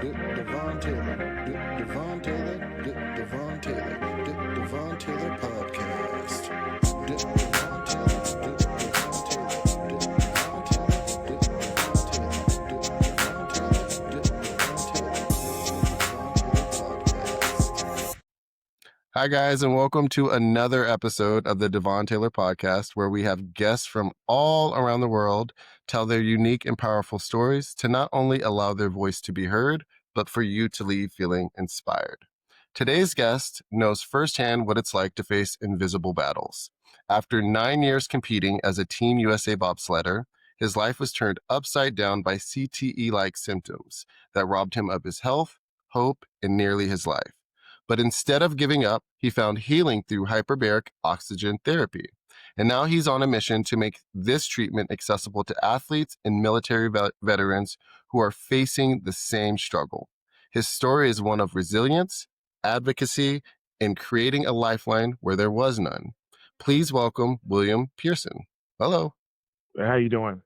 Devon Taylor, Devon Taylor, Devon Taylor, Devon Taylor podcast. Devon Taylor, Devon Taylor, Devon Taylor, Devon Taylor, podcast. Hi, guys, and welcome to another episode of the Devon Taylor podcast, where we have guests from all around the world tell their unique and powerful stories to not only allow their voice to be heard, but for you to leave feeling inspired. Today's guest knows firsthand what it's like to face invisible battles. After 9 years competing as a Team USA bobsledder, his life was turned upside down by CTE-like symptoms that robbed him of his health, hope, and nearly his life. But instead of giving up, he found healing through hyperbaric oxygen therapy. And now he's on a mission to make this treatment accessible to athletes and military veterans who are facing the same struggle. His story is one of resilience, advocacy, and creating a lifeline where there was none. Please welcome William Pearson. Hello. How you doing?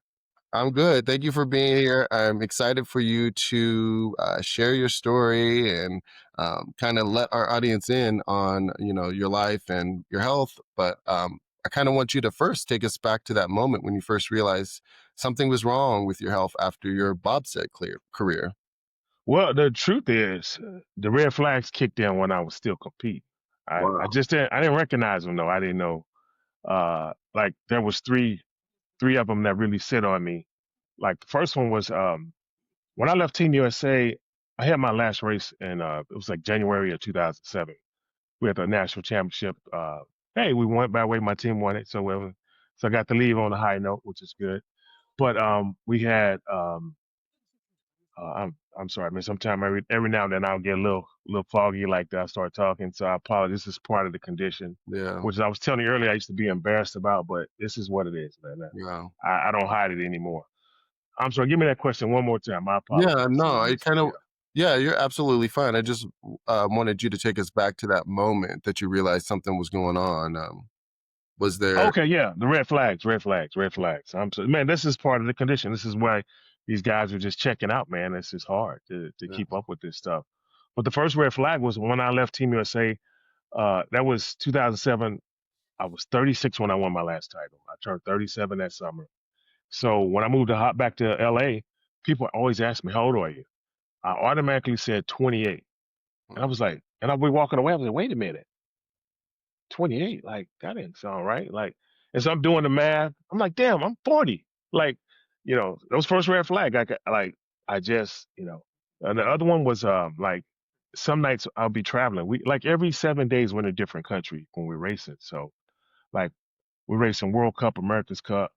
I'm good. Thank you for being here. I'm excited for you to share your story and kind of let our audience in on, your life and your health. But I kind of want you to first take us back to that moment when you first realized something was wrong with your health after your bobsled career. Well, the truth is, the red flags kicked in when I was still competing. I just didn't recognize them though. I didn't know. Like there was three of them that really sit on me. Like the first one was when I left Team USA. I had my last race in it was like January of 2007. We had the national championship. Hey, we won. By the way, my team won it. So I got to leave on a high note, which is good. But we had I'm sorry, man. Sometimes every now and then I'll get a little foggy like that. I start talking, so I apologize. This is part of the condition. Yeah. Which I was telling you earlier, I used to be embarrassed about, but this is what it is, man. Yeah. I don't hide it anymore. I'm sorry. Give me that question one more time. I apologize. Yeah. No, Yeah, you're absolutely fine. I just wanted you to take us back to that moment that you realized something was going on. Was there? Okay, yeah, the red flags. Man, this is part of the condition. This is why these guys are just checking out, man. This is hard to keep up with this stuff. But the first red flag was when I left Team USA. That was 2007. I was 36 when I won my last title. I turned 37 that summer. So when I moved back to LA, people always ask me, how old are you? I automatically said 28. And I was like, and I'll be walking away. I was like, wait a minute, 28? Like, that didn't sound right. Like, and so I'm doing the math. I'm like, damn, I'm 40. Like, those first red flag, I just, and the other one was like some nights I'll be traveling. We like every 7 days we're in a different country when we're racing. So like we're racing World Cup, America's Cup,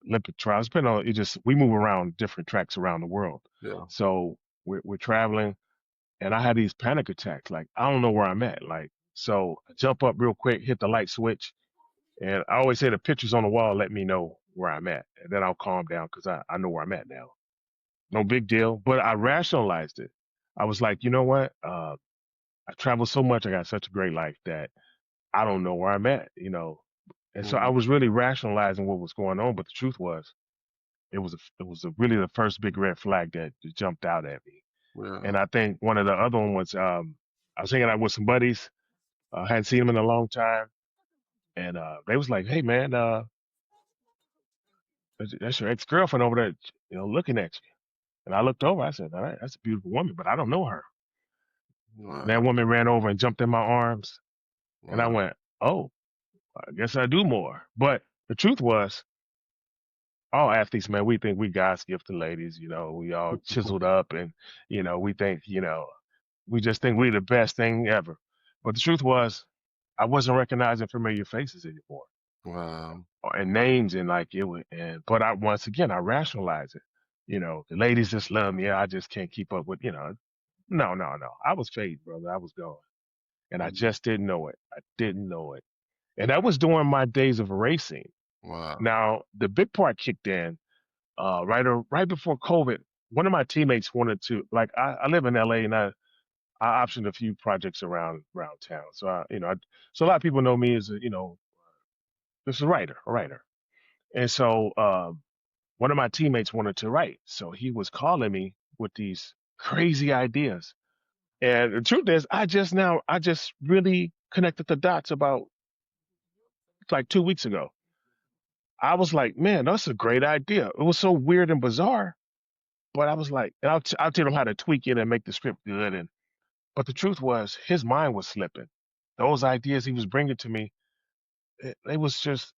Olympic trials. Depending on we move around different tracks around the world. Yeah. So we're traveling, and I had these panic attacks. Like I don't know where I'm at. Like so, I jump up real quick, hit the light switch, and I always say the pictures on the wall let me know where I'm at, and then I'll calm down because I know where I'm at now. No big deal, but I rationalized it. I was like, you know what? I travel so much. I got such a great life that I don't know where I'm at. And so I was really rationalizing what was going on, but the truth was, it was really the first big red flag that jumped out at me. Yeah. And I think one of the other one was I was hanging out with some buddies. Hadn't seen them in a long time, and they was like, "Hey, man, that's your ex-girlfriend over there, looking at you." And I looked over. I said, "All right, that's a beautiful woman, but I don't know her." Wow. That woman ran over and jumped in my arms, and I went, "Oh, I guess I do more." But the truth was, all athletes, man, we think we God's gift to ladies. We all chiseled up, and we think, we just think we're the best thing ever. But the truth was, I wasn't recognizing familiar faces anymore. Wow. And names, and like it would. But once again, I rationalize it. The ladies just love me. I just can't keep up with. No. I was fading, brother. I was gone, and I just didn't know it. I didn't know it, and that was during my days of racing. Wow. Now the big part kicked in right before COVID. One of my teammates wanted to, like, I live in LA, and I optioned a few projects around town. So so a lot of people know me as just a writer. And so one of my teammates wanted to write, so he was calling me with these crazy ideas. And the truth is, I just really connected the dots about like 2 weeks ago. I was like, man, that's a great idea. It was so weird and bizarre, but I was like, and I'll tell him how to tweak it and make the script good. But the truth was, his mind was slipping. Those ideas he was bringing to me, it was just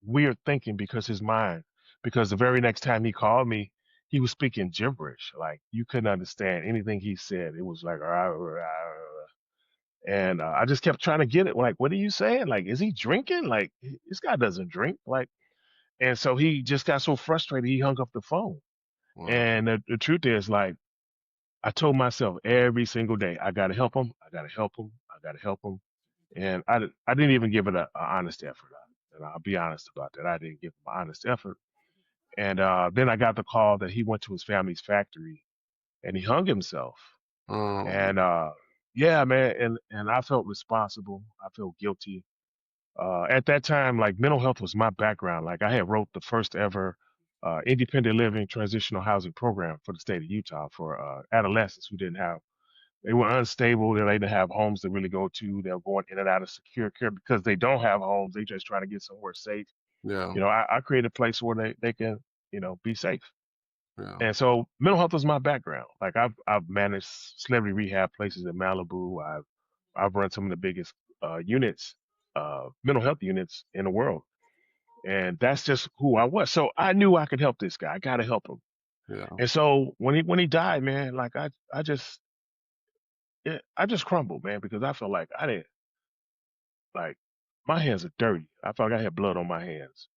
weird thinking because the very next time he called me, he was speaking gibberish. Like you couldn't understand anything he said. It was like, "Rah, rah, rah." And I just kept trying to get it. Like, what are you saying? Like, is he drinking? Like, this guy doesn't drink. Like, and so he just got so frustrated, he hung up the phone. Wow. And the truth is, like, I told myself every single day, I got to help him. I got to help him. I got to help him. And I didn't even give it a honest effort. And I'll be honest about that. I didn't give him an honest effort. And then I got the call that he went to his family's factory and he hung himself. Um, And yeah, man. And I felt responsible. I felt guilty. At that time, like mental health was my background. Like I had wrote the first ever independent living transitional housing program for the state of Utah for adolescents who they were unstable. They didn't have homes to really go to. They were going in and out of secure care because they don't have homes. They just trying to get somewhere safe. yeah, I created a place where they can, be safe. yeah, And so mental health was my background. Like I've managed celebrity rehab places in Malibu. I've run some of the biggest units, mental health units in the world. And that's just who I was. So I knew I could help this guy. I gotta help him. yeah. And so when he died, man, like I just crumbled, man, because I felt like I didn't like my hands are dirty. I felt like I had blood on my hands.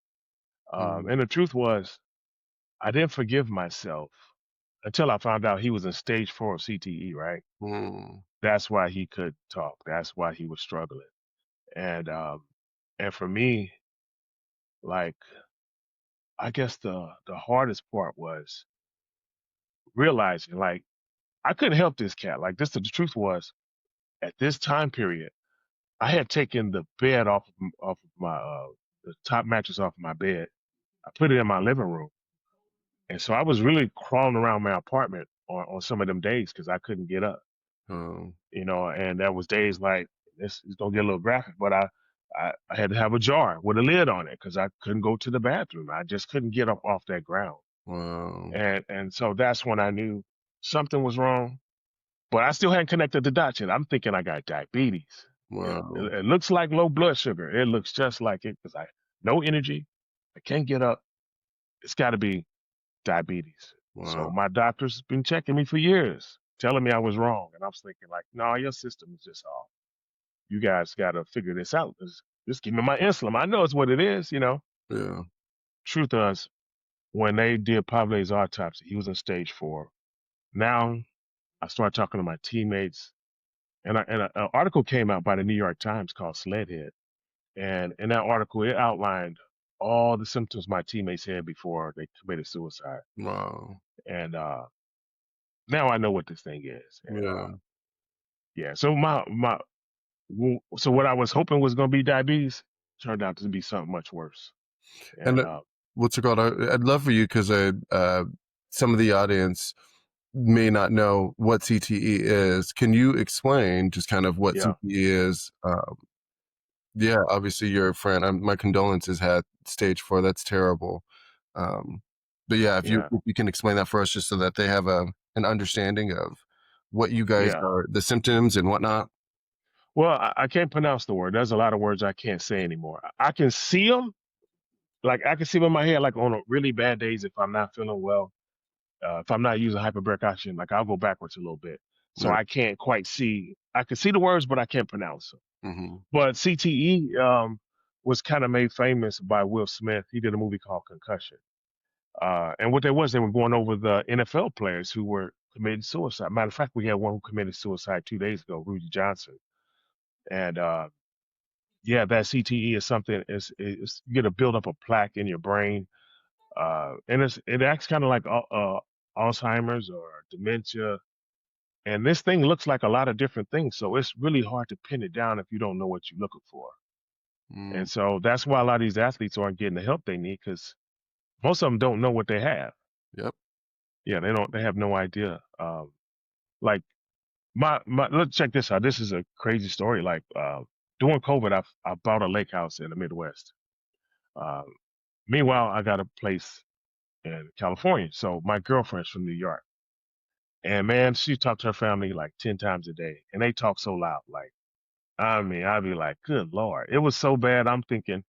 Mm, And the truth was, I didn't forgive myself until I found out he was in stage 4 of CTE, right? mm, That's why he could talk. That's why he was struggling. And and for me, like I guess the hardest part was realizing like I couldn't help this cat. Like this the truth was at this time period, I had taken the bed off of my the top mattress off of my bed. I put it in my living room. And so I was really crawling around my apartment on some of them days because I couldn't get up, um, and that was days like this is gonna get a little graphic, but I had to have a jar with a lid on it because I couldn't go to the bathroom. I just couldn't get up off that ground. wow, And so that's when I knew something was wrong, but I still hadn't connected the dots yet. I'm thinking I got diabetes. wow, It looks like low blood sugar. It looks just like it because I no energy. I can't get up. It's got to be diabetes. So wow, my doctor's been checking me for years, telling me I was wrong. And I was thinking like, no, your system is just off. You guys got to figure this out. Just give me my insulin. I know it's what it is. yeah, Truth is, when they did Pavle's autopsy, he was in stage 4. Now I started talking to my teammates, and an article came out by the New York Times called Sledhead. And in that article, it outlined all the symptoms my teammates had before they committed suicide. wow, And now I know what this thing is. And yeah. yeah, so so what I was hoping was going to be diabetes turned out to be something much worse. And And what's it called? I'd love for you because some of the audience may not know what CTE is. Can you explain just kind of what yeah, CTE is? Yeah, obviously you're a friend. My condolences had stage 4. That's terrible. Um, but yeah, yeah, if you can explain that for us, just so that they have an understanding of what you guys yeah. are, the symptoms and whatnot. Well, I can't pronounce the word. There's a lot of words I can't say anymore. I can see them, like I can see them in my head, like on a really bad days if I'm not feeling well. If I'm not using hyperbaric oxygen, like I'll go backwards a little bit. So Yeah. I can't quite see. I can see the words, but I can't pronounce them. Mm-hmm. But CTE was kind of made famous by Will Smith. He did a movie called Concussion. And what they were going over the NFL players who were committing suicide. Matter of fact, we had one who committed suicide 2 days ago, Rudy Johnson. And yeah, that CTE is something. Is you get a build up a plaque in your brain, and it acts kind of like Alzheimer's or dementia. And this thing looks like a lot of different things, so it's really hard to pin it down if you don't know what you're looking for. Mm, And so that's why a lot of these athletes aren't getting the help they need because most of them don't know what they have. yep. Yeah, they have no idea. Like my let's check this out. This is a crazy story. Like during COVID, I bought a lake house in the Midwest. Um, Meanwhile, I got a place in California. So my girlfriend's from New York. And man, she talked to her family like 10 times a day. And they talk so loud. Like, I mean, I'd be like, good Lord. It was so bad. I'm thinking,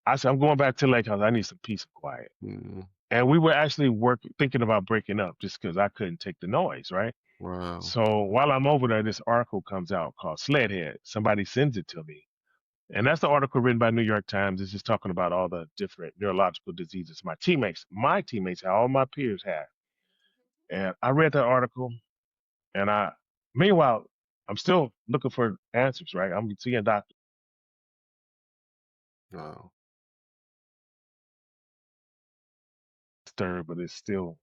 I said, I'm going back to the lake house. I need some peace and quiet. Mm, And we were actually thinking about breaking up just because I couldn't take the noise, right? wow. So while I'm over there, this article comes out called Sledhead. Somebody sends it to me. And that's the article written by New York Times. It's just talking about all the different neurological diseases my teammates have, all my peers have. And I read that article, and meanwhile, I'm still looking for answers, right? I'm seeing doctors, Wow. disturbed, but it's still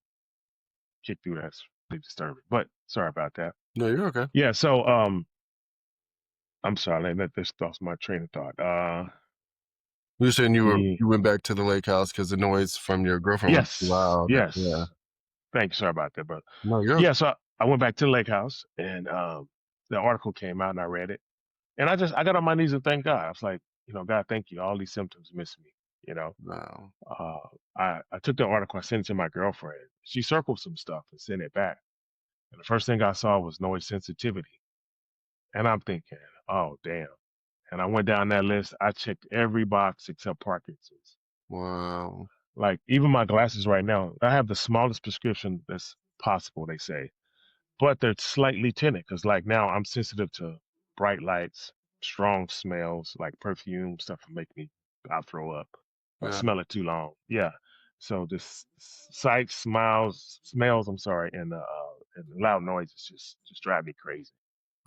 kicked through. That's really disturbing. But sorry about that. No, you're okay. Yeah. So, I'm sorry. Let this lost my train of thought. You're saying The you went back to the lake house because the noise from your girlfriend was too yes, loud. Yeah. yes. Thank you. Sorry about that, brother. No, you're okay. Yeah. So I went back to the lake house, and the article came out, and I read it, and I got on my knees and thank God. I was like, God, thank you. All these symptoms miss me. You know. Wow. I took the article, I sent it to my girlfriend. She circled some stuff and sent it back. And the first thing I saw was noise sensitivity. And I'm thinking, oh, damn. And I went down that list. I checked every box except Parkinson's. Wow. Like, even my glasses right now, I have the smallest prescription that's possible, they say. But they're slightly tinted because, like, now I'm sensitive to bright lights, strong smells, like perfume, stuff that make me, I'll throw up. I Yeah. smell it too long. Yeah. So this sight, smells, I'm sorry, and the loud noises just drive me crazy,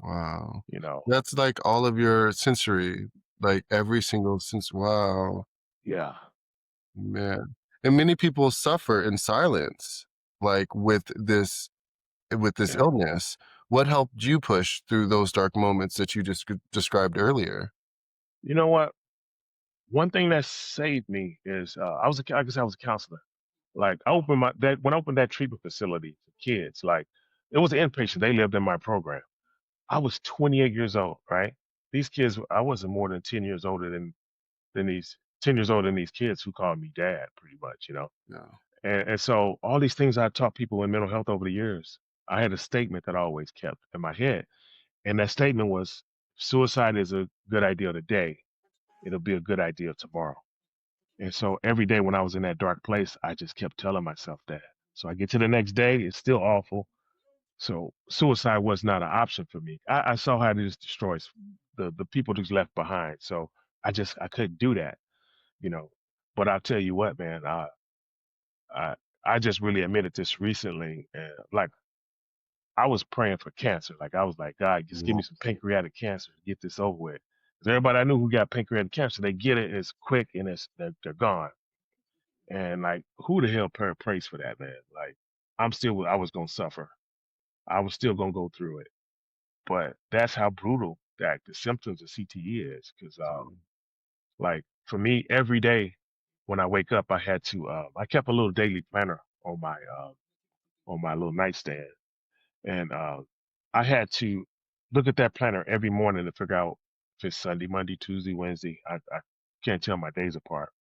Wow. you know. That's like all of your sensory, like every single sense. Wow, Yeah. man. And many people suffer in silence, like with this Yeah. illness. What helped you push through those dark moments that you just described earlier? You know what? One thing that saved me is like I said, I was a counselor. Like when I opened that treatment facility for kids, like it was an inpatient. They lived in my program. I was 28 years old, right? These kids, I wasn't more than 10 years older than these 10 years older than these kids who called me dad, pretty much, you know. Yeah. And so all these things I taught people in mental health over the years, I had a statement that I always kept in my head, and that statement was, "Suicide is a good idea today. It'll be a good idea tomorrow." And so every day when I was in that dark place, I just kept telling myself that. So I get to the next day, it's still awful. So suicide was not an option for me. I saw how this destroys the people who's left behind. So I couldn't do that, you know. But I'll tell you what, man, I I just really admitted this recently. And like I was praying for cancer. Like I was like, God, just give Yeah. me some pancreatic cancer to get this over with. 'Cause everybody I knew who got pancreatic cancer, they get it, it's quick and they're gone. And like, who the hell prays for that, man? Like, I was gonna suffer. I was still gonna go through it. But that's how brutal that the symptoms of CTE is. Because like for me, every day when I wake up, I kept a little daily planner on my little nightstand, and I had to look at that planner every morning to figure out if it's Sunday, Monday, Tuesday, Wednesday. I can't tell my days apart.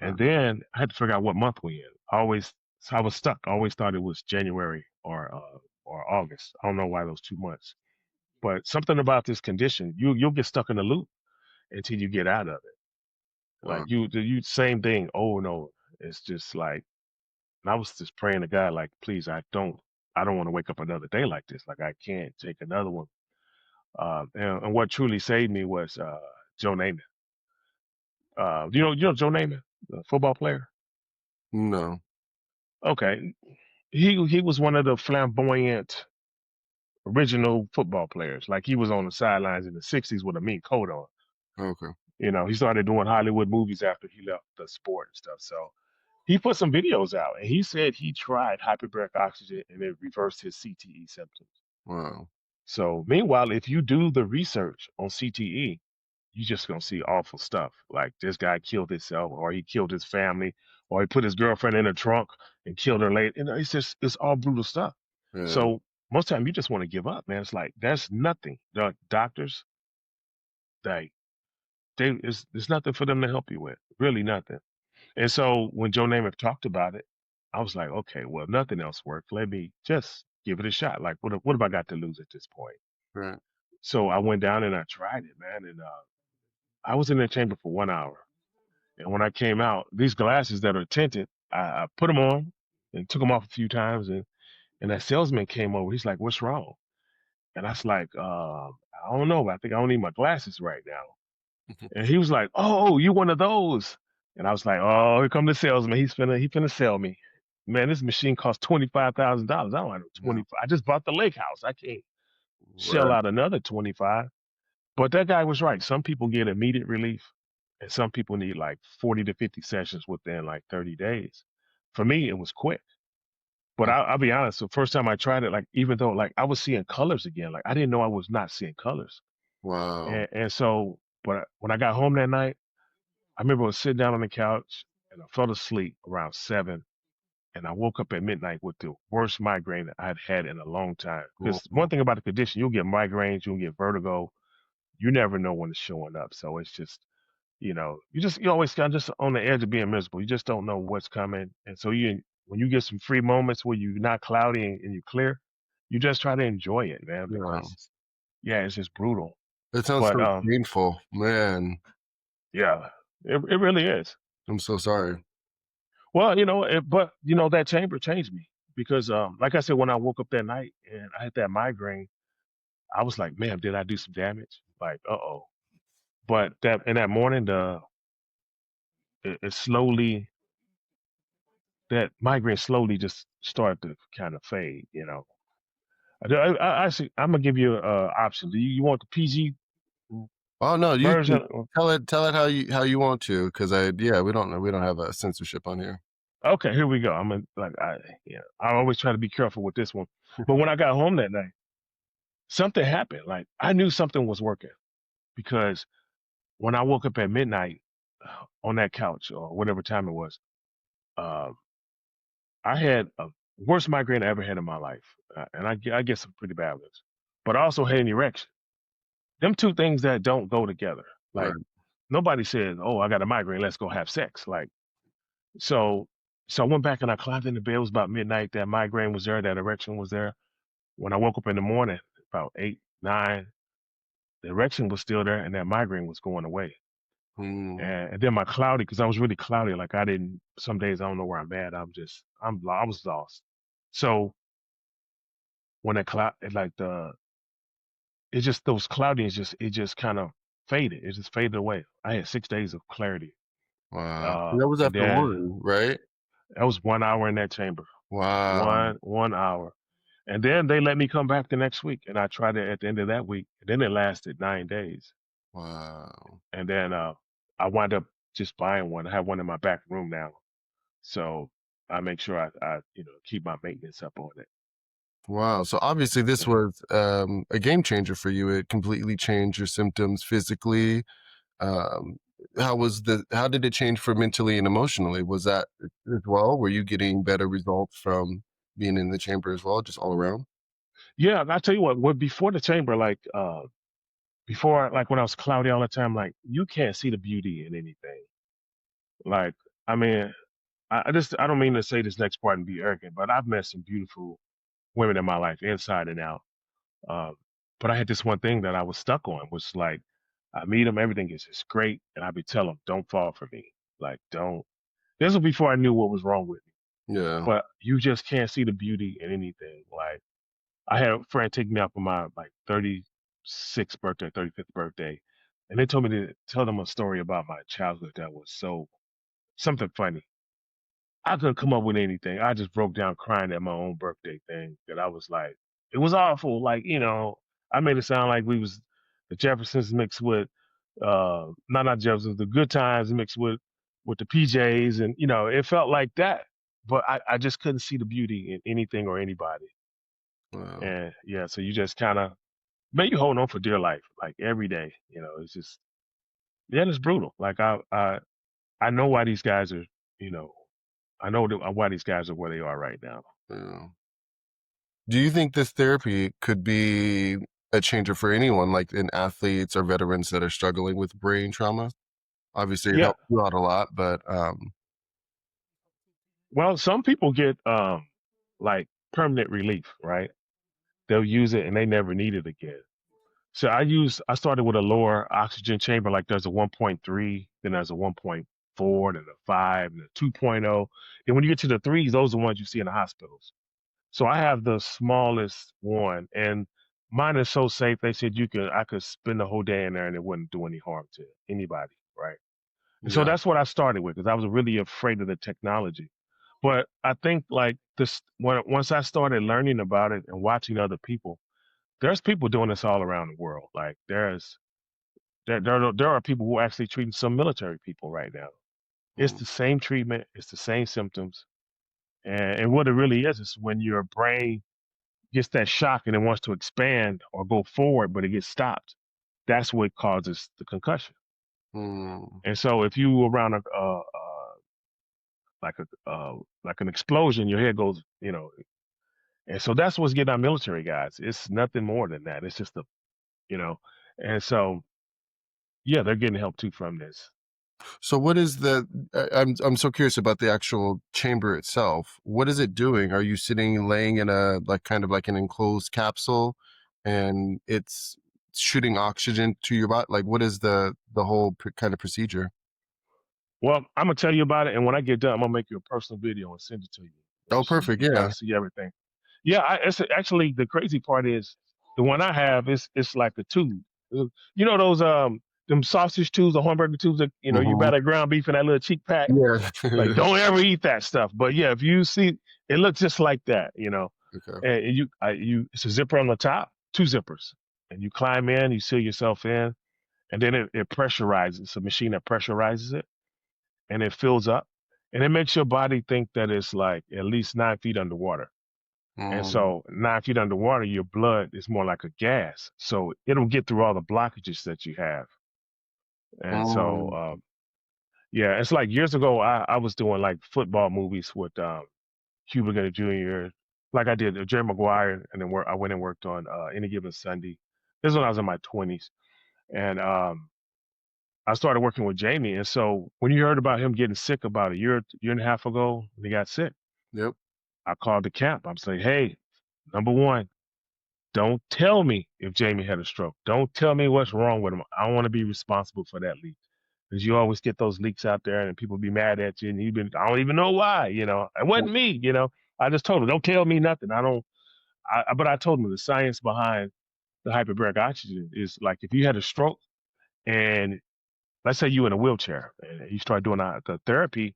Yeah. And then I had to figure out what month we in. So I was stuck. I always thought it was January or August. I don't know why those 2 months. But something about this condition, you'll get stuck in a loop until you get out of it. Wow. Like you same thing over and over. It's just like, and I was just praying to God, like, please, I don't want to wake up another day like this. Like I can't take another one. And what truly saved me was Joe Namath. You know Joe Namath, the football player. No. Okay, he was one of the flamboyant original football players. Like he was on the sidelines in the '60s with a mean coat on. Okay. You know, he started doing Hollywood movies after he left the sport and stuff. So he put some videos out, and he said he tried hyperbaric oxygen and it reversed his CTE symptoms. Wow. So meanwhile, if you do the research on CTE, you just gonna see awful stuff. Like this guy killed himself, or he killed his family, or he put his girlfriend in a trunk and killed her late. And it's all brutal stuff. Yeah. So most time you just want to give up, man. It's like there's nothing. The doctors, there's nothing for them to help you with. Really nothing. And so when Joe Namath talked about it, I was like, okay, well, nothing else worked. Let me just give it a shot. Like, what have I got to lose at this point? Right. So I went down and I tried it, man. And I was in that chamber for 1 hour. And when I came out, these glasses that are tinted, I put them on and took them off a few times. And that salesman came over. He's like, what's wrong? And I was like, I don't know, but I think I don't need my glasses right now. And he was like, "Oh, you one of those?" And I was like, "Oh, here come the salesman. He finna sell me. Man, this machine costs $25,000. I don't have Yeah. 25. I just bought the lake house. I can't shell Right. out another 25." But that guy was right. Some people get immediate relief, and some people need like 40 to 50 sessions within like 30 days. For me, it was quick. But Mm. I'll be honest. The first time I tried it, like even though like I was seeing colors again, like I didn't know I was not seeing colors. Wow. And so, but when I got home that night, I remember I was sitting down on the couch and I fell asleep around 7, and I woke up at midnight with the worst migraine that I'd had in a long time. Because one Mhm. thing about the condition, you'll get migraines, you'll get vertigo. You never know when it's showing up. So it's just, you always kind of just on the edge of being miserable. You just don't know what's coming. And so when you get some free moments where you're not cloudy and you're clear, you just try to enjoy it, man, Yeah. because yeah, it's just brutal. That sounds But so painful, man. yeah, it really is. I'm so sorry. Well, that chamber changed me because, like I said, when I woke up that night and I had that migraine, I was like, man, did I do some damage? Like, uh-oh. But that in that morning, it slowly, that migraine slowly just started to kind of fade. Actually, I'm gonna give you a option. Do you want the PG Oh no, you can version? tell it how you want to, because we don't have a censorship on here. Okay, here we go. I'm gonna I always try to be careful with this one. But when I got home that night, something happened. Like I knew something was working because when I woke up at midnight on that couch or whatever time it was, um, I had a worst migraine I ever had in my life, and I get some pretty bad ones. But I also had an erection. Them two things that don't go together. Like Right. nobody says, "Oh, I got a migraine. Let's go have sex." Like so. So I went back and I climbed in the bed. It was about midnight. That migraine was there. That erection was there. When I woke up in the morning, about 8, 9, the erection was still there, and that migraine was going away. Mm. And then my cloudy, because I was really cloudy. Like I didn't. Some days I don't know where I'm at. I was lost. So when that cloud, it just those cloudiness it just kind of faded. It just faded away. I had 6 days of clarity. Wow. And that was And after then one, right? that was 1 hour in that chamber. Wow. One hour. And then they let me come back the next week, and I tried it at the end of that week. And then it lasted 9 days. Wow. And then I wound up just buying one. I have one in my back room now, so I make sure I keep my maintenance up on it. Wow. So obviously this Mhm. was a game changer for you. It completely changed your symptoms physically. Um, how did it change for mentally and emotionally? Was that as well? Were you getting better results from being in the chamber as well, just all around? Yeah, I tell you what. Before the chamber, before like when I was cloudy all the time, like you can't see the beauty in anything. Like I mean, I don't mean to say this next part and be arrogant, but I've met some beautiful women in my life, inside and out. Um, but I had this one thing that I was stuck on, was like, I meet them, everything is just great, and I be tell them, don't fall for me. Like, don't. This was before I knew what was wrong with me. Yeah. But you just can't see the beauty in anything. Like, I had a friend take me out for my like 36th birthday, 35th birthday, and they told me to tell them a story about my childhood that was so something funny. I couldn't come up with anything. I just broke down crying at my own birthday thing. That I was like, it was awful. Like, I made it sound like we was the Jeffersons mixed with not Jeffersons, the Good Times mixed with the PJs, and it felt like that. But I just couldn't see the beauty in anything or anybody. Wow. And yeah, so you just kind of, man, you hold on for dear life, like every day. It's just Yeah, it's brutal. Like I know why these guys are, you know, I know why these guys are where they are right now. Yeah. Do you think this therapy could be a changer for anyone, like in athletes or veterans that are struggling with brain trauma? Obviously, it Yeah. helps you out a lot, but Well, some people get like permanent relief, right? They'll use it and they never need it again. So I started with a lower oxygen chamber, like there's a 1.3, then there's a 1.4, then a 5, and a 2.0. Then when you get to the threes, those are the ones you see in the hospitals. So I have the smallest one, and mine is so safe. They said I could spend the whole day in there and it wouldn't do any harm to anybody, right? And so yeah. that's what I started with because I was really afraid of the technology. But I think like this, once I started learning about it and watching other people, there's people doing this all around the world. Like there are people who are actually treating some military people right now. It's Mm, the same treatment, it's the same symptoms, and what it really is when your brain gets that shock and it wants to expand or go forward, but it gets stopped. That's what causes the concussion. mm. And so if you around like like an explosion, your head goes, and so that's what's getting our military guys. It's nothing more than that. It's just you know, and so yeah, they're getting help too from this. So what is I'm so curious about the actual chamber itself. What is it doing? Are you laying in a like kind of like an enclosed capsule and it's shooting oxygen to your body? Like what is the whole kind of procedure? Well, I'm gonna tell you about it, and when I get done, I'm gonna make you a personal video and send it to you, Oh, so you perfect. can kind Yeah. of see everything. Yeah, it's actually the crazy part is the one I have is it's like a tube. You know those them sausage tubes, the hamburger tubes that you Hmm. buy that ground beef in that little cheap pack. Yeah. Like don't ever eat that stuff. But yeah, if you see, it looks just like that. Okay. And it's a zipper on the top, two zippers, and you climb in, you seal yourself in, and then it pressurizes. It's a machine that pressurizes it and it fills up and it makes your body think that it's like at least 9 feet underwater. And Mm, so 9 feet underwater, your blood is more like a gas. So it'll get through all the blockages that you have. And so, mm. yeah, it's like years ago, I was doing like football movies with Cuba Gooding Jr., like I did Jerry Maguire, and then I went and worked on Any Given Sunday. This is when I was in my 20s. And I started working with Jamie. And so when you heard about him getting sick about a year and a half ago, when he got sick, Yep. I called the camp. I'm saying, hey, number one, don't tell me if Jamie had a stroke. Don't tell me what's wrong with him. I don't want to be responsible for that leak. Because you always get those leaks out there and people be mad at you and I don't even know why, It wasn't me. I just told him, don't tell me nothing. But I told him the science behind the hyperbaric oxygen is like if you had a stroke and let's say you in a wheelchair and you start doing the therapy,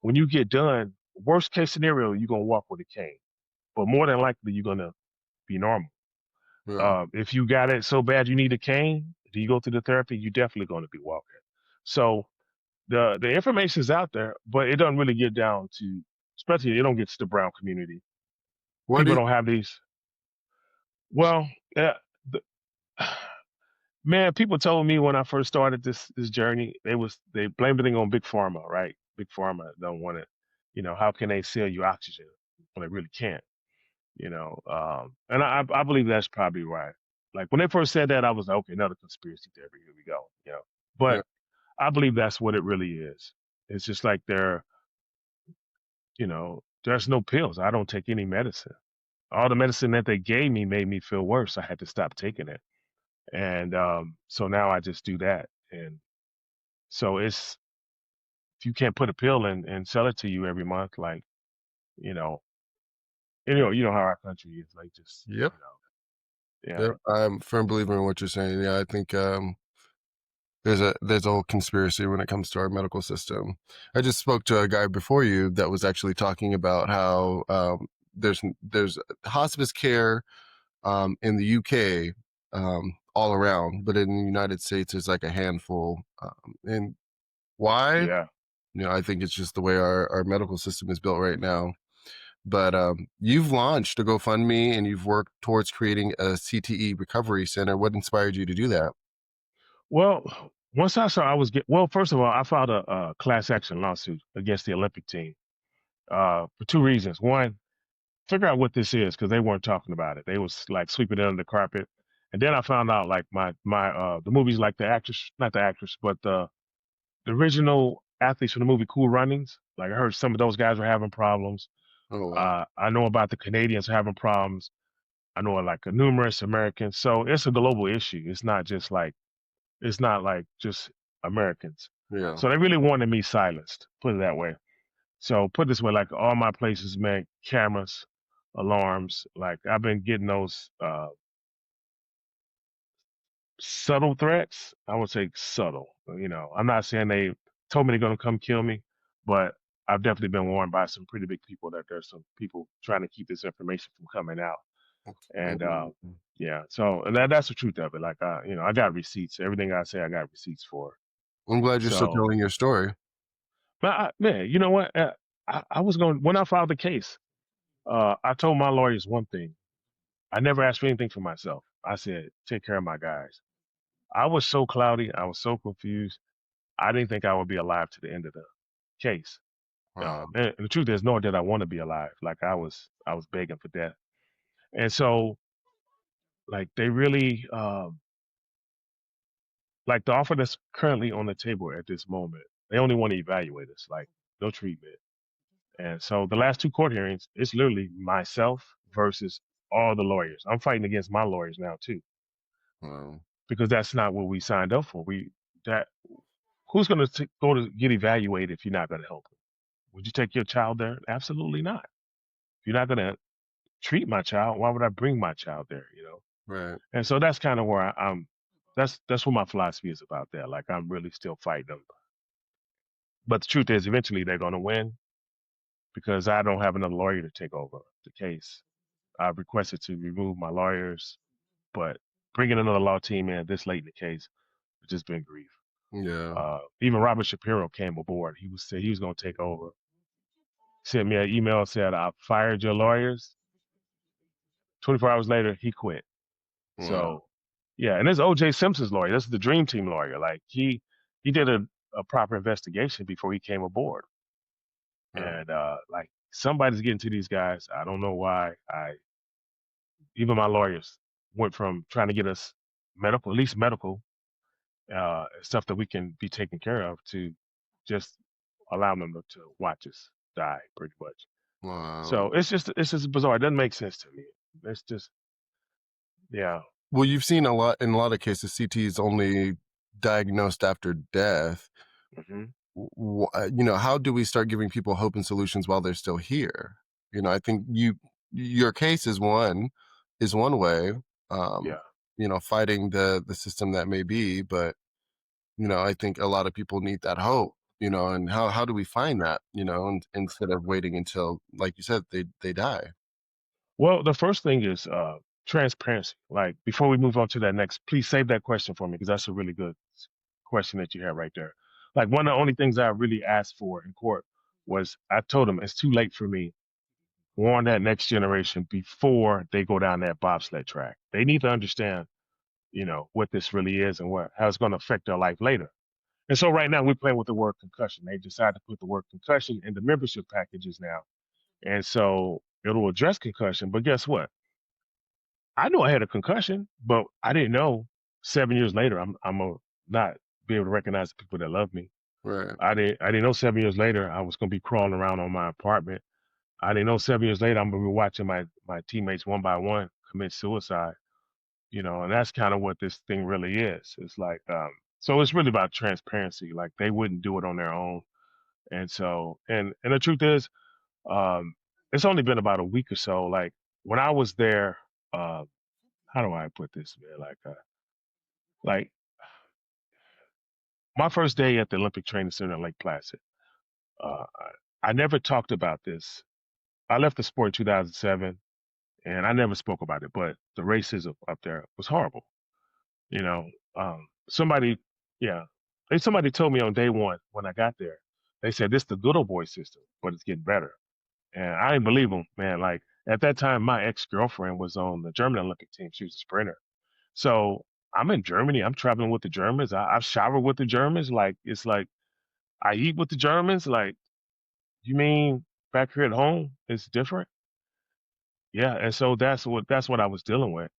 when you get done, worst case scenario, you're gonna walk with a cane, but more than likely you're gonna be normal. Yeah. If you got it so bad you need a cane, do you go through the therapy? You're definitely gonna be walking. So the information is out there, but it doesn't really get down to, especially it don't get to the brown community. What do People you, don't have these. Well, the, man, people told me when I first started this journey, they blamed everything on big pharma, right? Big pharma don't want it. How can they sell you oxygen when they really can't? And I believe that's probably right. Like when they first said that, I was like, okay, another conspiracy theory. Here we go. yeah. But I believe that's what it really is. It's just like there's no pills. I don't take any medicine. All the medicine that they gave me made me feel worse. I had to stop taking it. And so now I just do that. And so if you can't put a pill in and sell it to you every month, like, you know, you know how our country is, like just, Yep. yeah, Yep. I'm a firm believer in what you're saying. Yeah, I think there's a whole conspiracy when it comes to our medical system. I just spoke to a guy before you that was actually talking about how there's hospice care in the UK all around, but in the United States there's like a handful. And why? yeah. I think it's just the way our medical system is built right now. But you've launched a GoFundMe and you've worked towards creating a CTE Recovery Center. What inspired you to do that? Well, once I saw I was well, first of all, I filed a class action lawsuit against the Olympic team for two reasons. One, figure out what this is because they weren't talking about it. They was like sweeping it under the carpet. And then I found out like my the movies, like the actress, not the actress, but the original athletes from the movie Cool Runnings. Like I heard some of those guys were having problems. Oh wow. I know about the Canadians having problems. I know like numerous Americans. So it's a global issue. It's not like just Americans. Yeah. So they really wanted me silenced, put it that way. So put it this way, like all my places, man, cameras, alarms, like I've been getting those subtle threats. I would say subtle. You know, I'm not saying they told me they're gonna come kill me, but I've definitely been warned by some pretty big people that there's some people trying to keep this information from coming out. And Mm. yeah, so and that's the truth of it. Like you know, I got receipts. Everything I say, I got receipts for. I'm glad you're still So, telling your story. but man, you know what? I was going when I filed the case. I told my lawyers one thing. I never asked for anything for myself. I said, take care of my guys. I was so cloudy. I was so confused. I didn't think I would be alive to the end of the case. Wow. And the truth is, nor did I want to be alive. Like I was begging for death. And so, like, they really, like the offer that's currently on the table at this moment, they only want to evaluate us, like no treatment. And so the last two court hearings, it's literally myself versus all the lawyers. I'm fighting against my lawyers now too, Wow. because that's not what we signed up for. That who's going to go to get evaluated if you're not going to help them? Would you take your child there? Absolutely not. If you're not going to treat my child, why would I bring my child there? You know. Right. And so that's kind of where I'm. That's what my philosophy is about. That like I'm really still fighting them. But the truth is, eventually they're going to win because I don't have another lawyer to take over the case. I've requested to remove my lawyers, but bringing another law team in this late in the case, it's just been grief. Yeah. Even Robert Shapiro came aboard. Said he was going to take over. Sent me an email said I fired your lawyers. 24 hours later, he quit. Wow. So yeah, and this O.J. Simpson's lawyer. This is the Dream Team lawyer. Like he did a proper investigation before he came aboard, Yeah. and like somebody's getting to these guys. I don't know why. Even my lawyers went from trying to get us medical, at least medical stuff that we can be taken care of, to just allow them to watch us die, pretty much. Wow. So it's just bizarre. It doesn't make sense to me. It's just yeah. Well, you've seen in a lot of cases, CT is only diagnosed after death. Hmm. You know, how do we start giving people hope and solutions while they're still here? You know, I think your case is one way, Yeah. you know, fighting the system that may be, but you know, I think a lot of people need that hope, you know, and how do we find that, you know, instead of waiting until, like you said, they die. Well, the first thing is transparency. Like before we move on to that next, please save that question for me because that's a really good question that you have right there. Like one of the only things I really asked for in court was I told them it's too late for me. Warn that next generation before they go down that bobsled track. They need to understand, you know, what this really is and how it's going to affect their life later. And so right now we're playing with the word concussion. They decided to put the word concussion in the membership packages now. And so it'll address concussion. But guess what? I knew I had a concussion, but I didn't know 7 years later I'm a not be able to recognize the people that love me. Right. I didn't know 7 years later I was gonna be crawling around on my apartment. I didn't know 7 years later I'm gonna be watching my teammates one by one commit suicide. You know, and that's kind of what this thing really is. It's like so it's really about transparency. Like they wouldn't do it on their own. And so and the truth is, um, it's only been about a week or so. Like when I was there, how do I put this, man? Like my first day at the Olympic Training Center in Lake Placid, I never talked about this. I left the sport in 2007, and I never spoke about it. But the racism up there was horrible. You know, somebody, yeah, somebody told me on day one when I got there. They said this is the good old boy system, but it's getting better. And I didn't believe them, man. Like at that time, my ex girlfriend was on the German Olympic team. She was a sprinter. So I'm in Germany. I'm traveling with the Germans. I've showered with the Germans. Like, it's like I eat with the Germans. Like, you mean back here at home it's different? Yeah. And so that's what I was dealing with.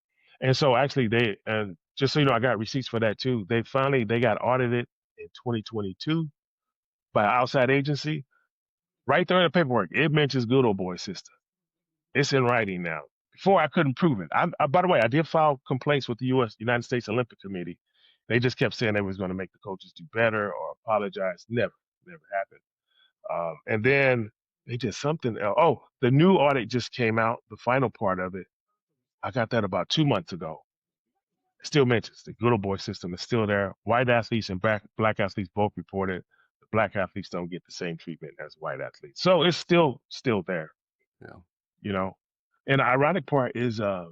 And so actually they, and just so you know, I got receipts for that too. They got audited in 2022 by an outside agency. Right there in the paperwork, it mentions good old boy system. It's in writing now. Before I couldn't prove it. By the way, I did file complaints with the United States Olympic Committee. They just kept saying they was going to make the coaches do better or apologize. Never happened. And then they did something else. Oh, the new audit just came out. The final part of it. I got that about 2 months ago. It still mentions the good old boy system is still there. White athletes and black athletes both reported. The black athletes don't get the same treatment as white athletes. So it's still there. Yeah. You know. And the ironic part is I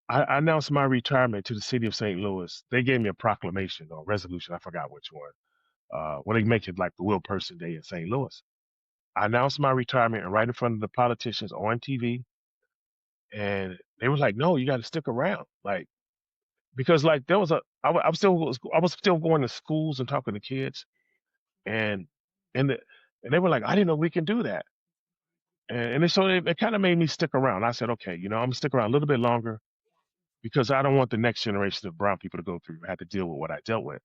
announced my retirement to the city of St. Louis. They gave me a proclamation or resolution. I forgot which one. When they make it like the Will Person Day in St. Louis. I announced my retirement and right in front of the politicians on TV. And they were like, no, you got to stick around. Like, because like there was I was still going to schools and talking to kids. And, and they were like, I didn't know we can do that. So it kind of made me stick around. I said, okay, I'm gonna stick around a little bit longer because I don't want the next generation of brown people to go through, have to deal with what I dealt with.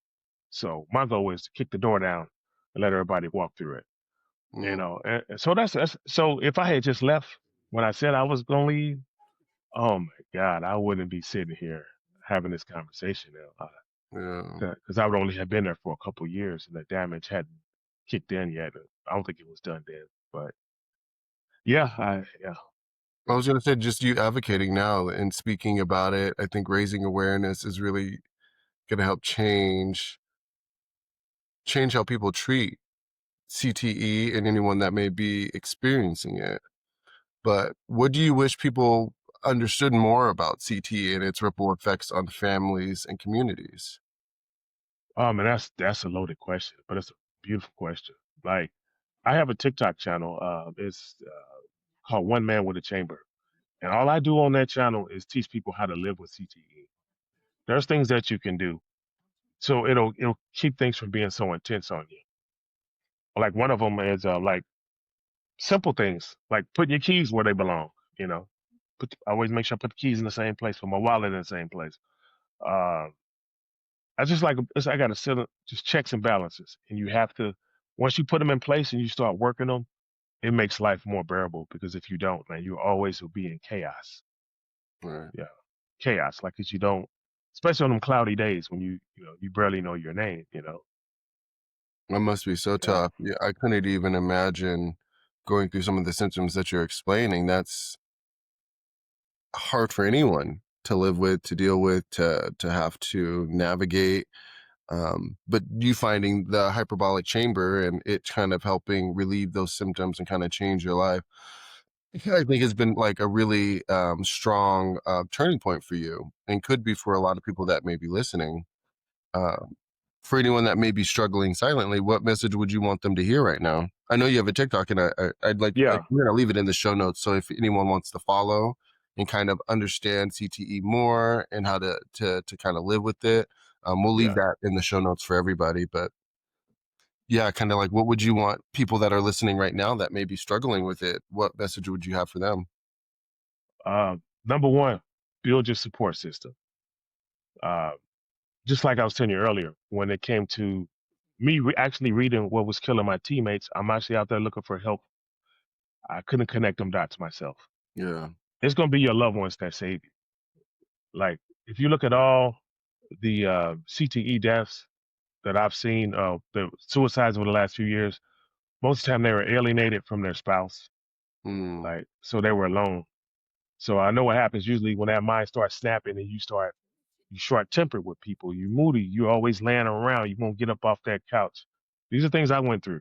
So my goal is to kick the door down and let everybody walk through it. Mm. And so that's so if I had just left when I said I was gonna leave, oh my God, I wouldn't be sitting here having this conversation now. Yeah. Because I would only have been there for a couple of years and the damage hadn't kicked in yet. I don't think it was done then. But yeah, yeah. I was going to say, just you advocating now and speaking about it, I think raising awareness is really going to help change how people treat CTE and anyone that may be experiencing it. But what do you wish people understood more about CTE and its ripple effects on families and communities? And that's a loaded question, but it's a beautiful question. Like I have a TikTok channel. It's called One Man with a Chamber, and all I do on that channel is teach people how to live with CTE. There's things that you can do, so it'll keep things from being so intense on you. Like one of them is like simple things, like putting your keys where they belong. You know, I always make sure I put the keys in the same place, put my wallet in the same place. Uh, I got to set up just checks and balances, and you have to once you put them in place and you start working them, it makes life more bearable. Because if you don't, man, you always will be in chaos. Right. Yeah, chaos. Like, 'cause you don't, especially on them cloudy days when you barely know your name. That must be so Yeah, tough. Yeah, I couldn't even imagine going through some of the symptoms that you're explaining. That's hard for anyone to live with, to deal with, to have to navigate. But you finding the hyperbolic chamber and it kind of helping relieve those symptoms and kind of change your life, I think has been like a really strong turning point for you, and could be for a lot of people that may be listening. Um, for anyone that may be struggling silently, what message would you want them to hear right now? I know you have a TikTok, and I'd like yeah, we're gonna leave it in the show notes. So if anyone wants to follow and kind of understand CTE more and how to kind of live with it, we'll leave yeah. that in the show notes for everybody. But yeah, kind of like, what would you want people that are listening right now that may be struggling with it? What message would you have for them? Number one, build your support system. Uh, just like I was telling you earlier, when it came to me actually reading what was killing my teammates, I'm actually out there looking for help. I couldn't connect them dots myself. Yeah. It's going to be your loved ones that save you. Like, if you look at all the CTE deaths that I've seen, the suicides over the last few years, most of the time they were alienated from their spouse. Mm, Like, so they were alone. So I know what happens usually when that mind starts snapping and you short tempered with people, you moody, you're always laying around, you won't get up off that couch. These are things I went through.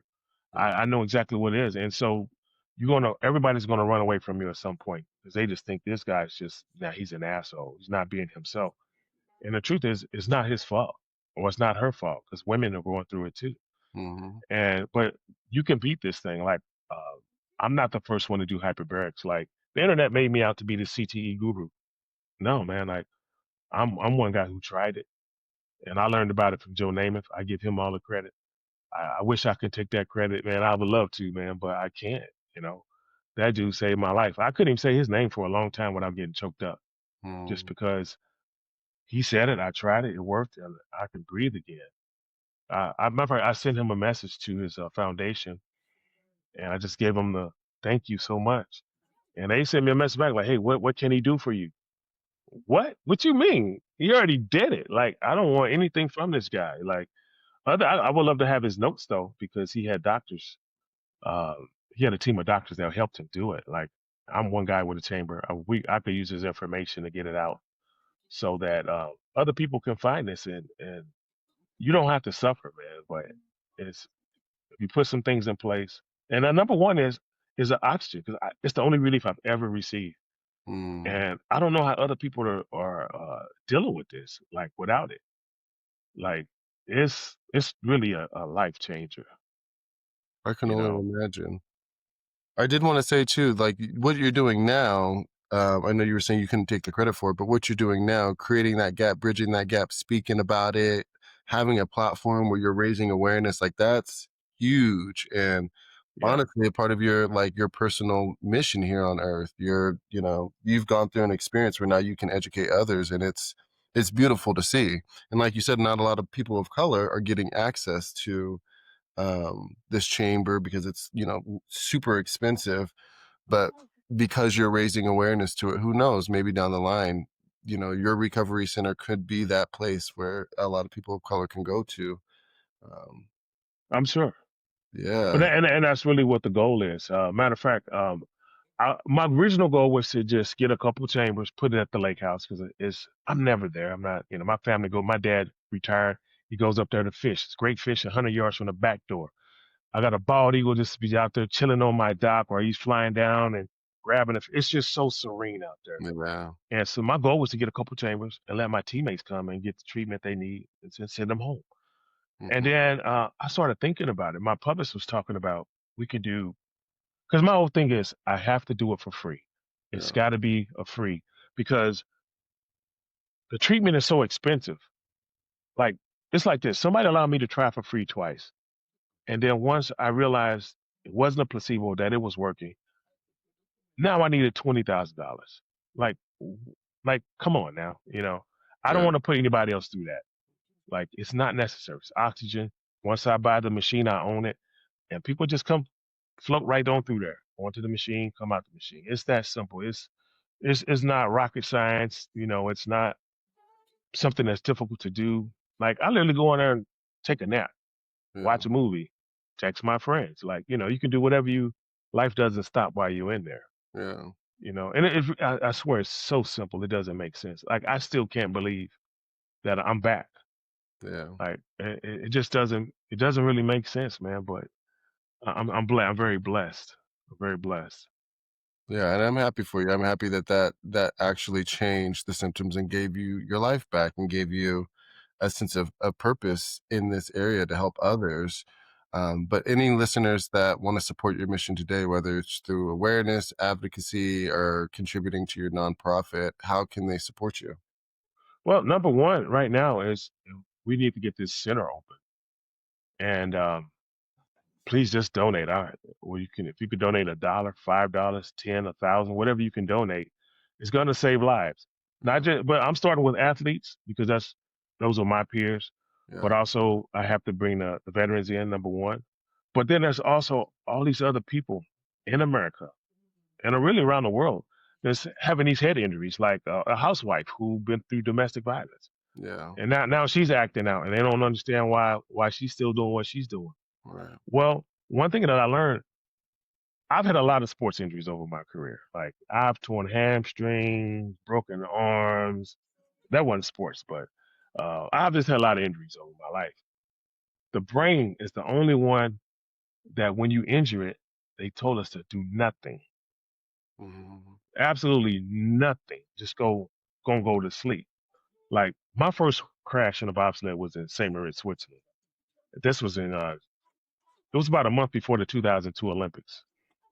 yeah. I know exactly what it is. And so everybody's gonna run away from you at some point because they just think this guy's just, now he's an asshole. He's not being himself. And the truth is, it's not his fault or it's not her fault because women are going through it too. Hmm. But you can beat this thing. Like, I'm not the first one to do hyperbarics. Like, the internet made me out to be the CTE guru. No, man. Like, I'm one guy who tried it, and I learned about it from Joe Namath. I give him all the credit. I wish I could take that credit, man. I would love to, man, but I can't. You know, that dude saved my life. I couldn't even say his name for a long time without getting choked up, just Mm. because he said it. I tried it. It worked, and I could breathe again. I remember I sent him a message to his foundation, and I just gave him the thank you so much. And they sent me a message back like, hey, what can he do for you? What you mean? He already did it. Like, I don't want anything from this guy. Like, I would love to have his notes though, because he had doctors. Uh, he had a team of doctors that helped him do it. Like, I'm one guy with a chamber. I could use his information to get it out so that other people can find this, and you don't have to suffer, man. But it's if you put some things in place, and number one is the oxygen, because it's the only relief I've ever received. Mm. And I don't know how other people are dealing with this, like without it. Like it's really a life changer, I can you only know. imagine. I did want to say too, like what you're doing now. I know you were saying you couldn't take the credit for it, but what you're doing now, creating that gap, bridging that gap, speaking about it, having a platform where you're raising awareness, like that's huge. And Yeah, honestly, a part of your like your personal mission here on Earth. You've gone through an experience where now you can educate others, and it's beautiful to see. And like you said, not a lot of people of color are getting access to this chamber because it's super expensive, but because you're raising awareness to it, who knows, maybe down the line your recovery center could be that place where a lot of people of color can go to. um, I'm sure. But yeah. and that's really what the goal is. Matter of fact, my original goal was to just get a couple chambers, put it at the lake house, because I'm never there. I'm not, my family go. My dad retired. He goes up there to fish. It's great fish, 100 yards from the back door. I got a bald eagle just be out there chilling on my dock, or he's flying down and grabbing it. It's just so serene out there. Yeah. And so my goal was to get a couple chambers and let my teammates come and get the treatment they need and send them home. And Hmm. then I started thinking about it. My publicist was talking about we could do, because my whole thing is I have to do it for free. It's Yeah. got to be a free, because the treatment is so expensive. Like, it's like this. Somebody allowed me to try for free twice. And then once I realized it wasn't a placebo, that it was working, now I needed $20,000. Like, like, come on now. I don't Yeah. want to put anybody else through that. Like, it's not necessary. It's oxygen. Once I buy the machine, I own it, and people just come float right on through there, onto the machine, come out the machine. It's that simple. It's not rocket science. It's not something that's difficult to do. Like, I literally go in there and take a nap, Yeah. watch a movie, text my friends. Like, you can do whatever you. Life doesn't stop while you're in there. Yeah. And I swear it's so simple. It doesn't make sense. Like, I still can't believe that I'm back. Yeah. Like, it just doesn't. It doesn't really make sense, man. But I'm very blessed. I'm very blessed. Yeah, and I'm happy for you. I'm happy that actually changed the symptoms and gave you your life back and gave you a sense of purpose in this area to help others. But any listeners that want to support your mission today, whether it's through awareness, advocacy, or contributing to your nonprofit, how can they support you? Well, number one right now is we need to get this center open, and please just donate. Well, if you could donate $1, $5, 10, 1,000, whatever you can donate, it's going to save lives. Not Yeah, just, but I'm starting with athletes, because those are my peers. But yeah, also, I have to bring the veterans in, number one. But then there's also all these other people in America and really around the world that's having these head injuries, like a housewife who been through domestic violence, yeah, and now she's acting out, and they don't understand why she's still doing what she's doing. right, Well, one thing that I learned, I've had a lot of sports injuries over my career. Like, I've torn hamstrings, broken arms. That wasn't sports, but I've just had a lot of injuries over my life. The brain is the only one that when you injure it, they told us to do nothing, mhm, absolutely nothing. Just go to sleep. Like, my first crash in a bobsled was in St. Moritz, Switzerland. This was it was about a month before the 2002 Olympics.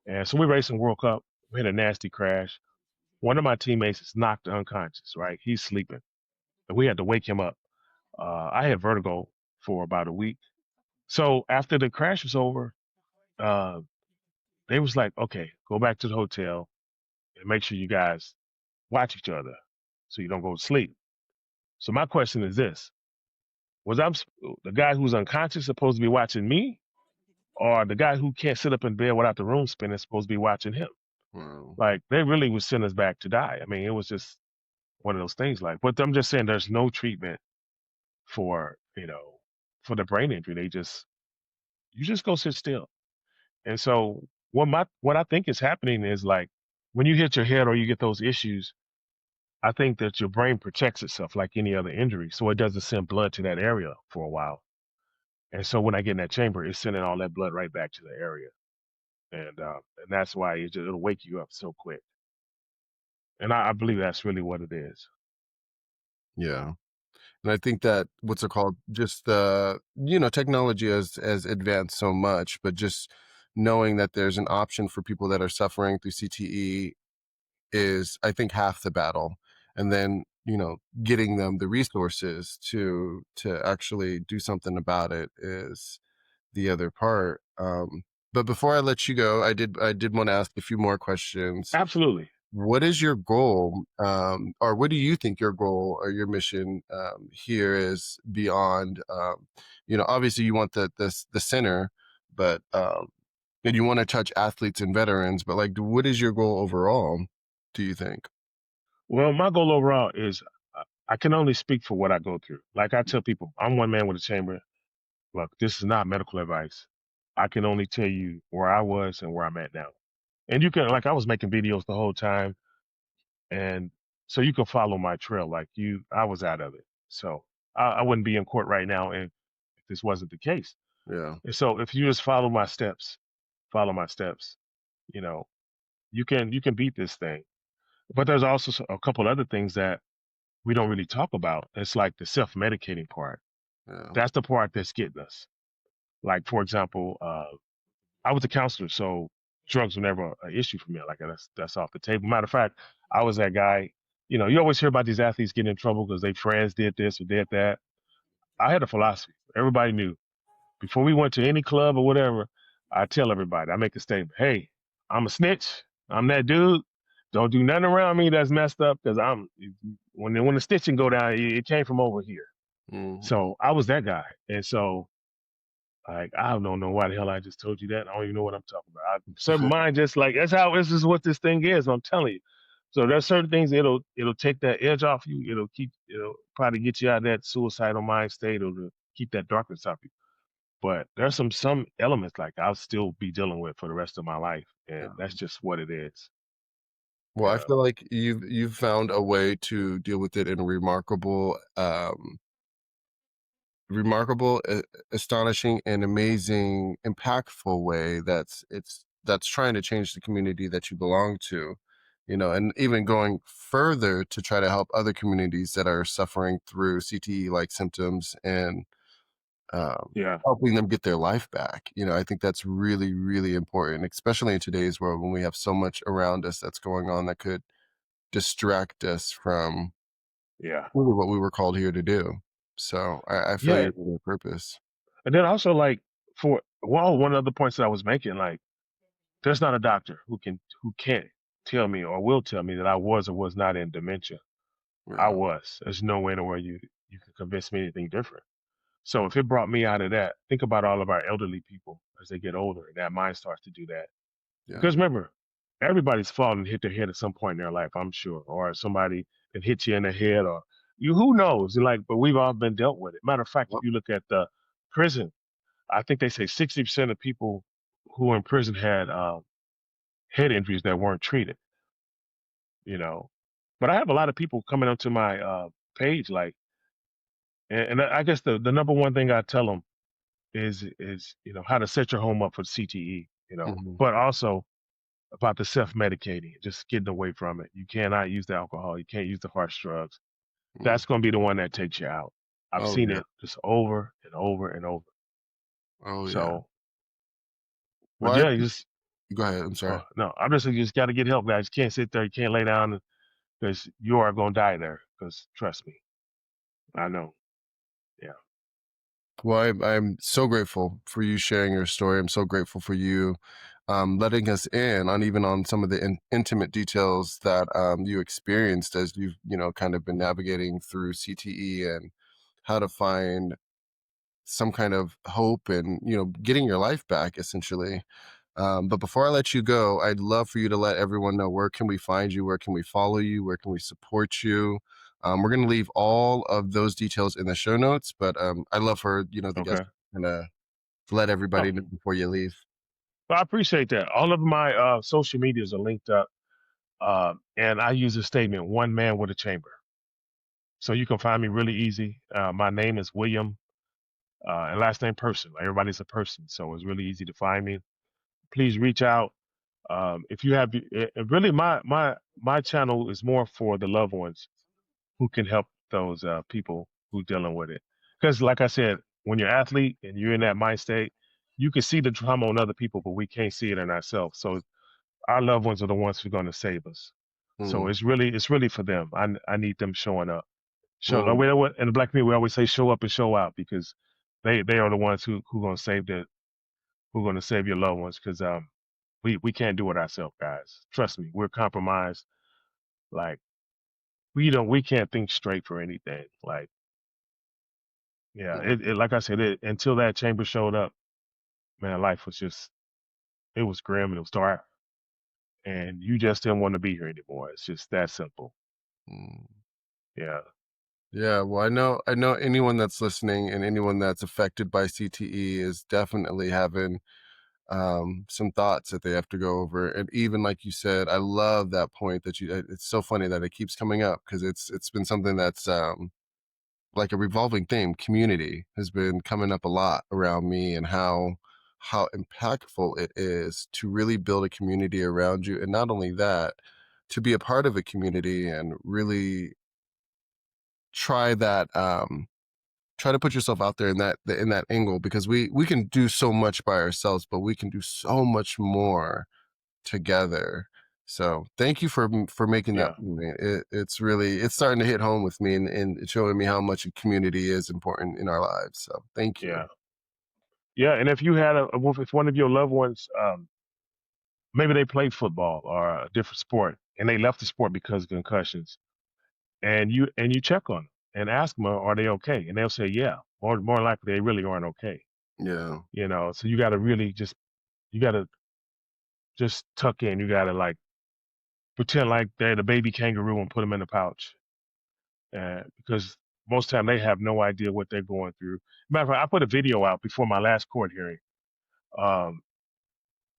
And so we're racing World Cup. We had a nasty crash. One of my teammates is knocked unconscious, right? He's sleeping. and we had to wake him up. I had vertigo for about a week. So after the crash was over, uh, they was like, okay, go back to the hotel and make sure you guys watch each other so you don't go to sleep. So my question is this: was the guy who's unconscious supposed to be watching me, or the guy who can't sit up in bed without the room spinning supposed to be watching him? Wow. Like they really would send us back to die. I mean, it was just one of those things. Like, but I'm just saying, there's no treatment for for the brain injury. You just go sit still. And so what I think is happening is like when you hit your head or you get those issues, I think that your brain protects itself like any other injury, so it doesn't send blood to that area for a while. And so when I get in that chamber, it's sending all that blood right back to the area, and that's why it'll wake you up so quick. And I believe that's really what it is. Yeah. And I think that what's it called? Just the technology has advanced so much, but just knowing that there's an option for people that are suffering through CTE is, I think, half the battle. And then getting them the resources to actually do something about it is the other part. But before I let you go, I did want to ask a few more questions. Absolutely. What is your goal, or what do you think your goal or your mission here is beyond? Obviously you want the center, but and you want to touch athletes and veterans. But like, what is your goal overall? Do you think? Well, my goal overall is I can only speak for what I go through. Like I tell people, I'm one man with a chamber. Look, this is not medical advice. I can only tell you where I was and where I'm at now. And you can, like, I was making videos the whole time, and so you can follow my trail. Like I was out of it. So I wouldn't be in court right now if this wasn't the case. Yeah. And so if you just follow my steps, you know, you can beat this thing. But there's also a couple other things that we don't really talk about. It's like the self-medicating part. Yeah. That's the part that's getting us. Like, for example, I was a counselor, so drugs were never an issue for me. Like that's off the table. Matter of fact, I was that guy. You always hear about these athletes getting in trouble because their friends did this or did that. I had a philosophy. Everybody knew before we went to any club or whatever. I tell everybody. I make a statement. Hey, I'm a snitch. I'm that dude. Don't do nothing around me that's messed up because when the stitching go down, it came from over here. Mhm. So I was that guy, and so like I don't know why the hell I just told you that. I don't even know what I'm talking about. Certain mind just like that's how this is what this thing is. I'm telling you. So there's certain things it'll take that edge off you. It'll probably get you out of that suicidal mind state or to keep that darkness off you. But there's some elements like I'll still be dealing with for the rest of my life, and Yeah. that's just what it is. Well, I Yeah, feel like you've found a way to deal with it in a remarkable, astonishing, and amazing, impactful way that's trying to change the community that you belong to, and even going further to try to help other communities that are suffering through CTE-like symptoms and yeah, helping them get their life back. I think that's really, really important, especially in today's world when we have so much around us that's going on that could distract us from yeah, really what we were called here to do. So I feel yeah. your purpose. And then also like one of the points that I was making, like there's not a doctor who can't tell me or will tell me that I was or was not in dementia. I Yeah. was. There's no way in the world you can convince me anything different. So if it brought me out of that, think about all of our elderly people as they get older and that mind starts to do that. Yeah. Because remember, everybody's fallen and hit their head at some point in their life, I'm sure, or somebody that hit you in the head, or who knows? Like, but we've all been dealt with it. Matter of fact, if Yep. you look at the prison, I think they say 60% of people who were in prison had head injuries that weren't treated. You know, but I have a lot of people coming up to my page, like, and I guess the number one thing I tell them is how to set your home up for CTE. Mhm. But also about the self-medicating, just getting away from it. You cannot use the alcohol. You can't use the harsh drugs. Mm. That's going to be the one that takes you out. I've Oh seen yeah. it just over and over and over. Oh yeah. So, but Well, I yeah, you think, just go ahead. I'm sorry. no, I'm just you just got to get help, guys. You can't sit there. You can't lay down because you are going to die there. Because trust me. I know. Yeah. Well, I'm so grateful for you sharing your story. I'm so grateful for you letting us in on even on some of the intimate details that you experienced as you've, kind of been navigating through CTE and how to find some kind of hope and, getting your life back essentially. But before I let you go, I'd love for you to let everyone know, where can we find you? Where can we follow you? Where can we support you? We're going to leave all of those details in the show notes, but I'd love for, the guests Okay. to let everybody Oh, know before you leave. well, I appreciate that. All of my social medias are linked up. And I use a statement, one man with a chamber. So you can find me really easy. My name is William, and last name Person. Like, everybody's a person. So it's really easy to find me. Please reach out. If you have, really, my channel is more for the loved ones who can help those people who dealing with it. Because, like I said, when you're an athlete and you're in that mind state, you can see the trauma on other people, but we can't see it in ourselves. So our loved ones are the ones who are going to save us. So Mm, it's really for them. I need them showing up. Show mm, in the black community we always say show up and show out, because they are the ones who going to save who going to save your loved ones, because we can't do it ourselves, guys. Trust me, we're compromised. Like, we can't think straight for anything. Like, yeah, mm, like I said, until that chamber showed up, man, life was just, it was grim and it was dark, and you just didn't want to be here anymore. It's just that simple. mm. Yeah, Yeah, well, I know anyone that's listening and anyone that's affected by CTE is definitely having some thoughts that they have to go over. And even like you said, I love that point that it's so funny that it keeps coming up, because it's been something that's like a revolving theme. Community has been coming up a lot around me, and how impactful it is to really build a community around you. And not only that, to be a part of a community and really try that try to put yourself out there in that angle, because we can do so much by ourselves, but we can do so much more together. So thank you for making that yeah, point. It's starting to hit home with me, and it's showing me how much a community is important in our lives. So thank you. yeah, yeah. And if you had if one of your loved ones, maybe they played football or a different sport and they left the sport because of concussions, and you check on them and ask them, are they okay? And they'll say, yeah. More likely they really aren't okay. Yeah. So you got to really you got to just tuck in. You got to, like, pretend like they're the baby kangaroo and put them in a pouch, because most time they have no idea what they're going through. Matter of fact, I put a video out before my last court hearing. Um,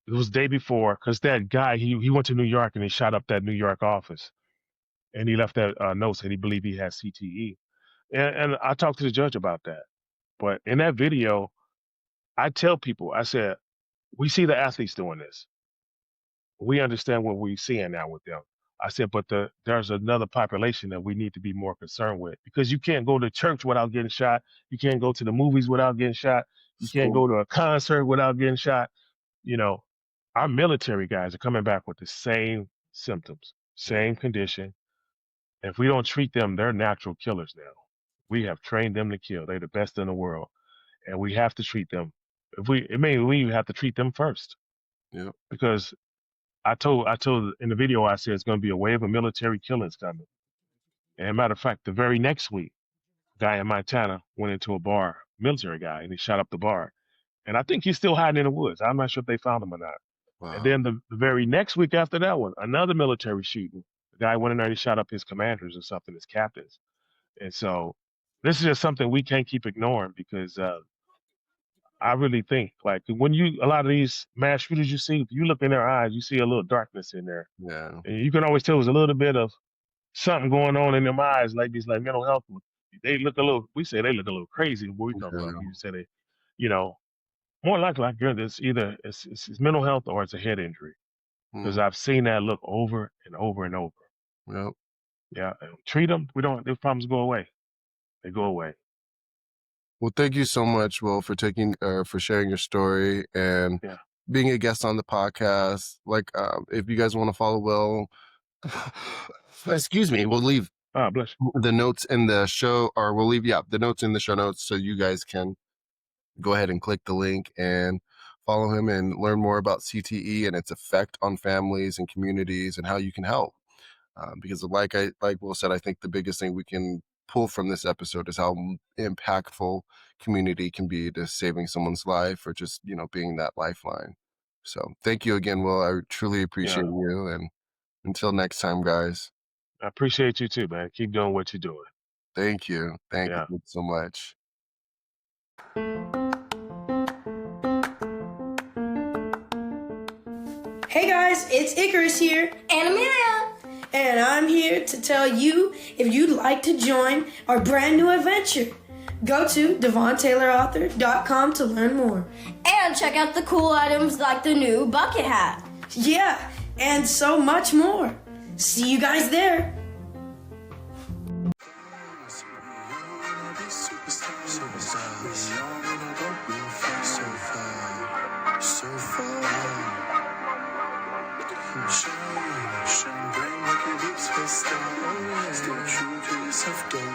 it was the day before, because that guy, he went to New York and he shot up that New York office, and he left that note saying he believed he had CTE. And I talked to the judge about that. But in that video, I tell people, I said, we see the athletes doing this. We understand what we're seeing now with them. I said, but there's another population that we need to be more concerned with, because you can't go to church without getting shot. You can't go to the movies without getting shot. You can't So go to a concert without getting shot. You know, our military guys are coming back with the same symptoms, yeah. same condition. If we don't treat them, they're natural killers now. We have trained them to kill. They're the best in the world, and we have to treat them. We have to treat them first, Yeah. because I told in the video, I said it's going to be a wave of military killings coming. And matter of fact, the very next week, a guy in Montana went into a bar, military guy, and he shot up the bar. And I think he's still hiding in the woods. I'm not sure if they found him or not. And Wow. then the very next week after that one, another military shooting. The guy went in there and he shot up his commanders or something, his captains. And so this is just something we can't keep ignoring, because I really think, like, when a lot of these mass shooters you see, if you look in their eyes, you see a little darkness in there. Yeah. And you can always tell there's a little bit of something going on in their eyes, like these, like, mental health. They look a little, we say they look a little crazy. What we talk about, Yeah. you say they, you know, more likely, like, it's either it's mental health or it's a head injury, because Mm, I've seen that look over and over and over. yep. Yeah, and treat them. We don't. Those problems go away. They go away. Well, thank you so much, Will, for sharing your story and Yeah. being a guest on the podcast. Like, if you guys want to follow Will, excuse me, we'll leave Bless the notes in the show, or we'll leave the notes in the show notes so you guys can go ahead and click the link and follow him and learn more about CTE and its effect on families and communities and how you can help. Because like Will said, I think the biggest thing we can pull from this episode is how impactful community can be to saving someone's life or just, being that lifeline. So thank you again, Will. I truly appreciate you. you. And until next time, guys. I appreciate you too, man. Keep doing what you're doing. Thank you. Thank Yeah. you so much. Hey guys, it's Icarus here. And Amelia. And I'm here to tell you if you'd like to join our brand new adventure. Go to DevonTaylorAuthor.com to learn more. And check out the cool items like the new bucket hat. Yeah, and so much more. See you guys there. Shine bright like a deep space star. Stay true to yourself, don't